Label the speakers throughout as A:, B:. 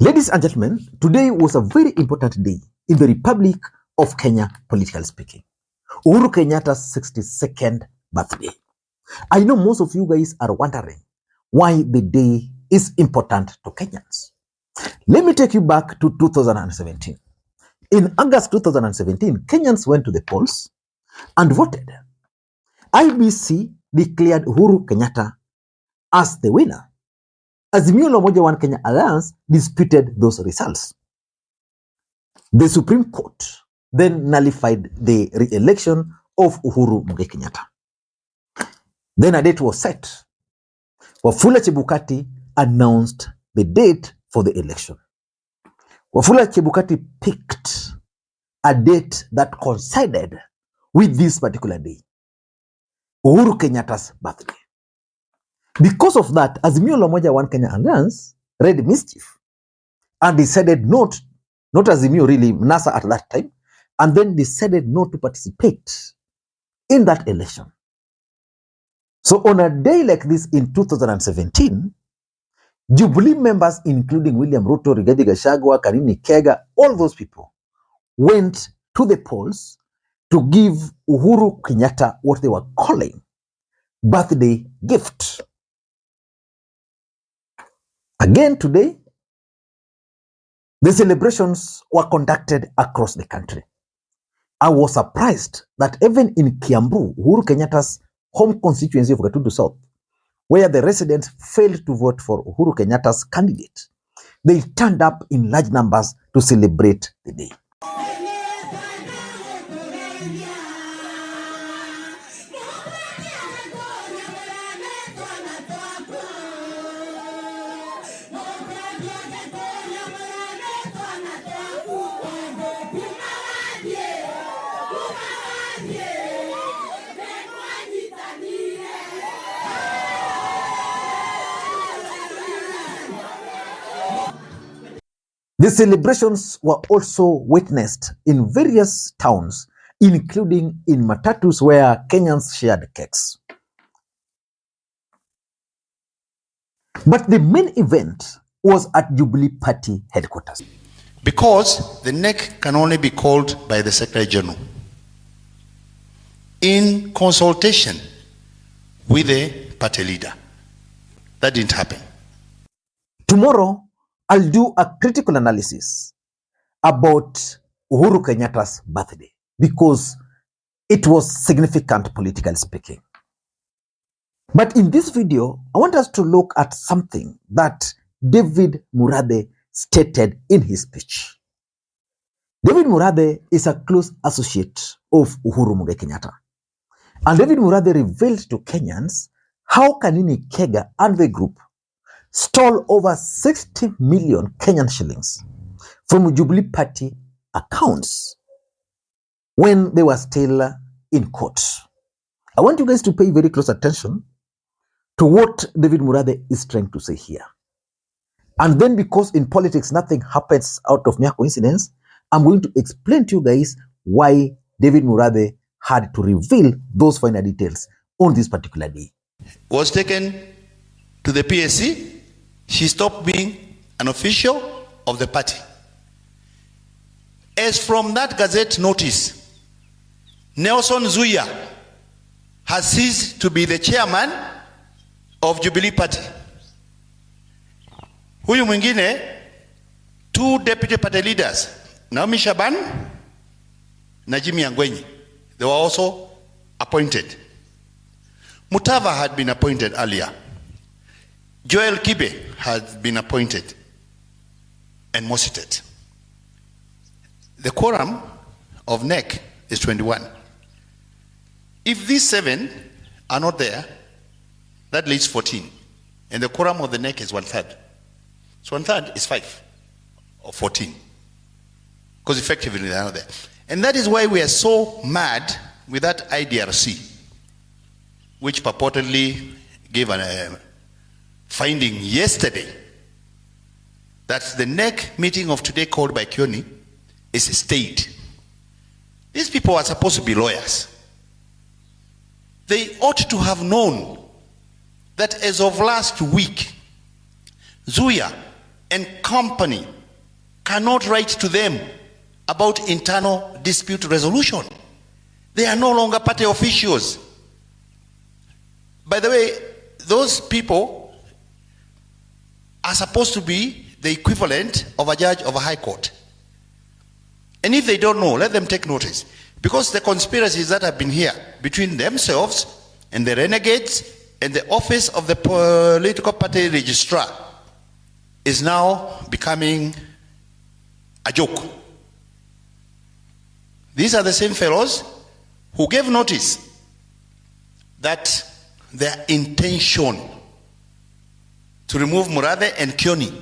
A: Ladies and gentlemen, today was a very important day in the Republic of Kenya, politically speaking. Uhuru Kenyatta's 62nd birthday. I know most of you guys are wondering why the day is important to Kenyans. Let me take you back to 2017. In August 2017, Kenyans went to the polls and voted. IBC declared Uhuru Kenyatta as the winner. Azimio la Umoja One Kenya Alliance disputed those results. The Supreme Court then nullified the re-election of Uhuru Kenyatta. Then a date was set. Wafula Chebukati announced the date for the election. Wafula Chebukati picked a date that coincided with this particular day, Uhuru Kenyatta's birthday. Because of that, Azimio la Umoja One Kenya Alliance read mischief and decided not Azimio really, NASA at that time, and then decided not to participate in that election. So on a day like this in 2017, Jubilee members, including William Ruto, Rigathi Gachagua, Kanini Kega, all those people went to the polls to give Uhuru Kenyatta what they were calling birthday gift. Again today, the celebrations were conducted across the country. I was surprised that even in Kiambu, Uhuru Kenyatta's home constituency of Gatundu South, where the residents failed to vote for Uhuru Kenyatta's candidate, they turned up in large numbers to celebrate the day. The celebrations were also witnessed in various towns, including in matatus where Kenyans shared cakes. But the main event was at Jubilee Party headquarters.
B: Because the NEC can only be called by the Secretary General in consultation with the party leader. That didn't happen.
A: Tomorrow, I'll do a critical analysis about Uhuru Kenyatta's birthday because it was significant politically speaking. But in this video, I want us to look at something that David Murathe stated in his speech. David Murathe is a close associate of Uhuru Kenyatta. And David Murathe revealed to Kenyans how Kanini Kega and the group stole over 60 million Kenyan shillings from Jubilee Party accounts when they were still in court. I want you guys to pay very close attention to what David Murathe is trying to say here. And then, because in politics nothing happens out of mere coincidence, I'm going to explain to you guys why David Murathe had to reveal those final details on this particular day.
B: Was taken to the PSC. She stopped being an official of the party. As from that Gazette notice, Nelson Zuya has ceased to be the chairman of Jubilee Party. Huyu mwingine, two deputy party leaders, Naomi Shaban na Jimmy Angwenyi, they were also appointed. Mutava had been appointed earlier. Joel Kibe had been appointed and more seated. The quorum of NEC is 21. If these 7 are not there, that leaves 14. And the quorum of the NEC is 1/3. So 1/3 is 5 or 14. Because effectively they are not there. And that is why we are so mad with that IDRC, which purportedly gave a finding yesterday that the NEC meeting of today called by Kioni is stayed. These people are supposed to be lawyers. They ought to have known that as of last week, Zuya and company cannot write to them about internal dispute resolution. They are no longer party officials. By the way, those people are supposed to be the equivalent of a judge of a high court. And if they don't know, let them take notice. Because the conspiracies that have been here between themselves and the renegades and the office of the political party registrar is now becoming a joke. These are the same fellows who gave notice that their intention to remove Murathe and Kioni,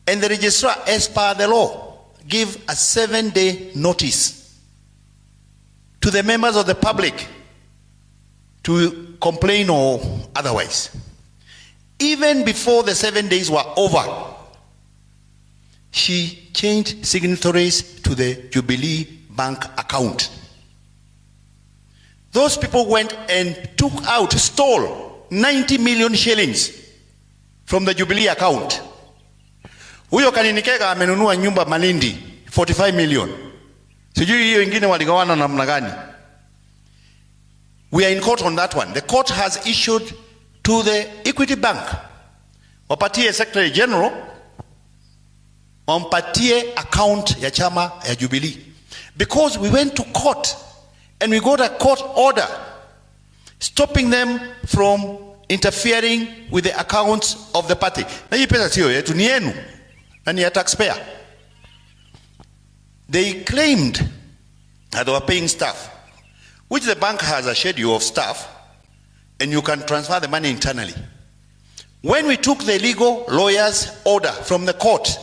B: and the registrar, as per the law, give a 7-day notice to the members of the public to complain or otherwise. Even before the 7 days were over, she changed signatories to the Jubilee bank account. Those people went and stole 90 million shillings from the Jubilee account. Huyo Kanini Kega amenunua nyumba Malindi 45 million. Sijui hiyo ingine waligawana namna gani. We are in court on that one. The court has issued to the Equity Bank, wapatie Secretary General, wampatie account ya chama ya Jubilee. Because we went to court and we got a court order stopping them from interfering with the accounts of the party. Na hii pesa sio yetu, ni yenu na ni ya taxpayer. They claimed that they were paying staff, which the bank has a schedule of staff, and you can transfer the money internally. When we took the legal lawyer's order from the court,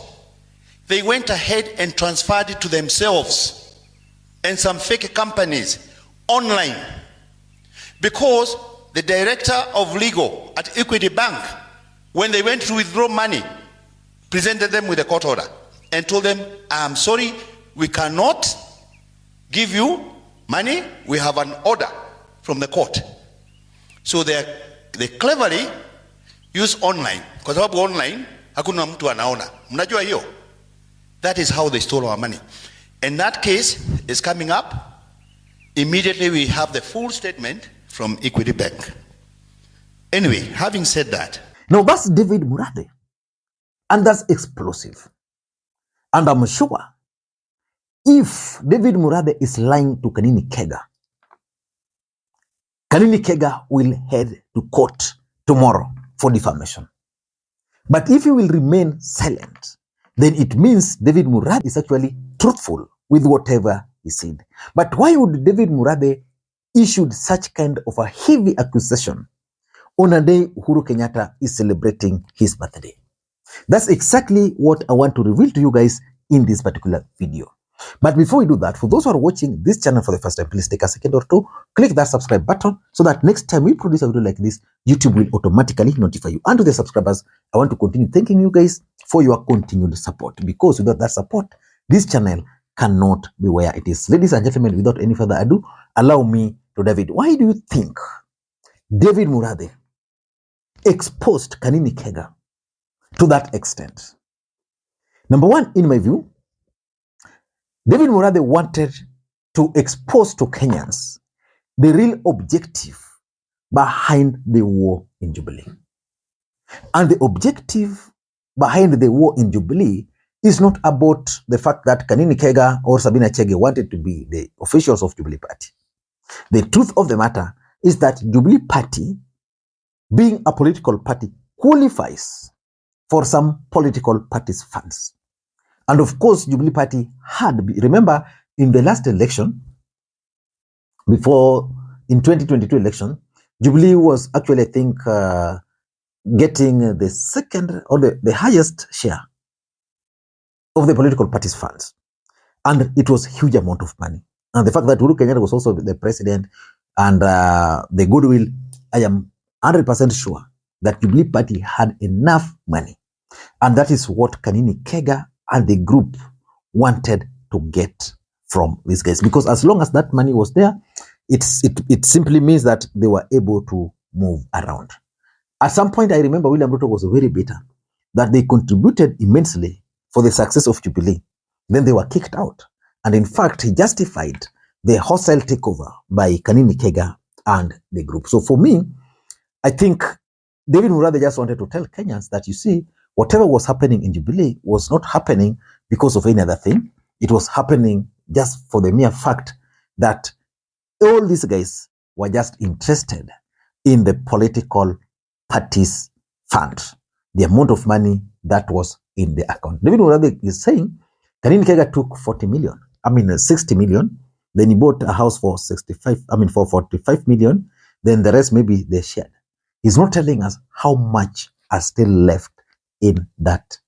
B: they went ahead and transferred it to themselves and some fake companies online, because the director of legal at Equity Bank, when they went to withdraw money, presented them with a court order and told them, I'm sorry, we cannot give you money, we have an order from the court. So they cleverly use online, kwa sababu online hakuna mtu anaona. Mnajua hiyo? That is how they stole our money. And that case is coming up. Immediately we have the full statement from Equity Bank. Anyway, having said that.
A: Now that's David Murathe. And that's explosive. And I'm sure if David Murathe is lying to Kanini Kega, Kanini Kega will head to court tomorrow for defamation. But if he will remain silent, then it means David Murathe is actually truthful with whatever he said. But why would David Murathe issue such kind of a heavy accusation on a day Uhuru Kenyatta is celebrating his birthday? That's exactly what I want to reveal to you guys in this particular video. But before we do that, for those who are watching this channel for the first time, please take a second or two, click that subscribe button so that next time we produce a video like this, YouTube will automatically notify you. And to the subscribers, I want to continue thanking you guys for your continued support, because without that support, this channel cannot be where it is. Ladies and gentlemen, without any further ado, allow me to David. Why do you think David Murathe exposed Kanini Kega to that extent? Number one, in my view, David Murathe wanted to expose to Kenyans the real objective behind the war in Jubilee. And the objective behind the war in Jubilee is not about the fact that Kanini Kega or Sabina Chege wanted to be the officials of Jubilee Party. The truth of the matter is that Jubilee Party, being a political party, qualifies for some political parties' funds. And of course, Jubilee Party remember in the last election, in 2022 election, Jubilee was actually, I think, getting the second or the highest share of the political party's funds. And it was a huge amount of money. And the fact that Uhuru Kenyatta was also the president and the goodwill, I am 100% sure that Jubilee Party had enough money. And that is what Kanini Kega and the group wanted to get from these guys. Because as long as that money was there, it simply means that they were able to move around. At some point, I remember William Ruto was very bitter that they contributed immensely for the success of Jubilee. Then they were kicked out. And in fact, he justified the hostile takeover by Kanini Kega and the group. So for me, I think David Murathe just wanted to tell Kenyans that, you see, whatever was happening in Jubilee was not happening because of any other thing. It was happening just for the mere fact that all these guys were just interested in the political party's fund, the amount of money that was in the account. David Murathe is saying Kanini Kega took 60 million. Then he bought a house for 45 million. Then the rest maybe they shared. He's not telling us how much are still left in that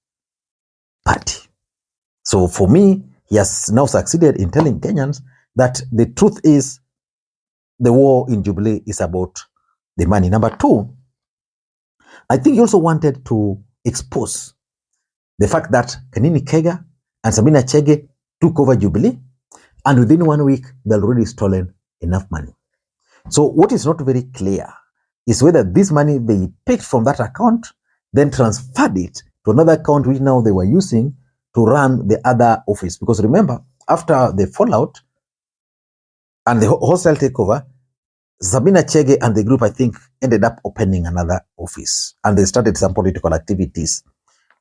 A: party. So for me, he has now succeeded in telling Kenyans that the truth is the war in Jubilee is about the money. Number two, I think he also wanted to expose the fact that Kanini Kega and Sabina Chege took over Jubilee, and within 1 week, they'd already stolen enough money. So what is not very clear is whether this money they picked from that account, then transferred it to another account which now they were using to run the other office. Because remember, after the fallout and the hostile takeover, Sabina Chege and the group, I think, ended up opening another office. And they started some political activities,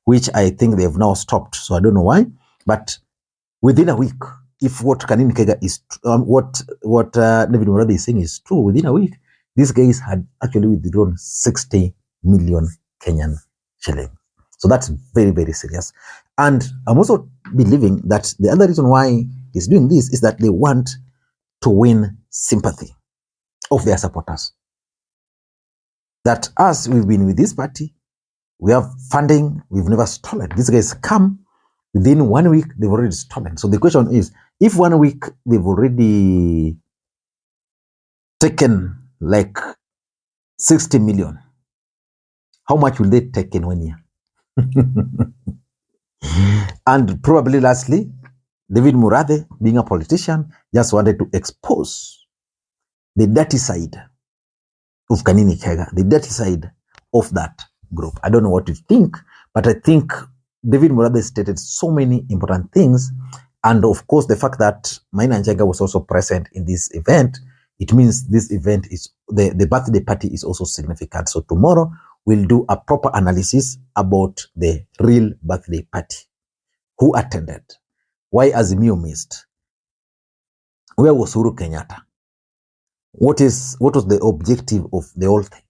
A: which I think they have now stopped. So I don't know why. But within a week, if what Kanini Kega is, what David Murathe is saying is true, within a week, these guys had actually withdrawn 60 million Kenyan shillings. So that's very, very serious. And I'm also believing that the other reason why he's doing this is that they want to win sympathy of their supporters. That us, we've been with this party, we have funding, we've never stolen. These guys come, within 1 week, they've already stolen. So the question is, if 1 week they've already taken like 60 million, how much will they take in 1 year? And probably lastly, David Murathe, being a politician, just wanted to expose the dirty side of Kanini Kega, the dirty side of that group. I don't know what you think, but I think David Murathe stated so many important things. And of course, the fact that Maina Njenga was also present in this event, it means this event is, the birthday party is also significant. So tomorrow, we'll do a proper analysis about the real birthday party. Who attended? Why Azimio missed? Where was Uhuru Kenyatta? What was the objective of the whole thing?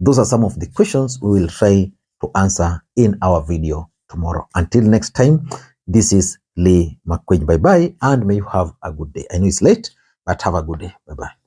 A: Those are some of the questions we will try to answer in our video tomorrow. Until next time, this is Lee Makwiny. Bye-bye, and may you have a good day. I know it's late, but have a good day. Bye-bye.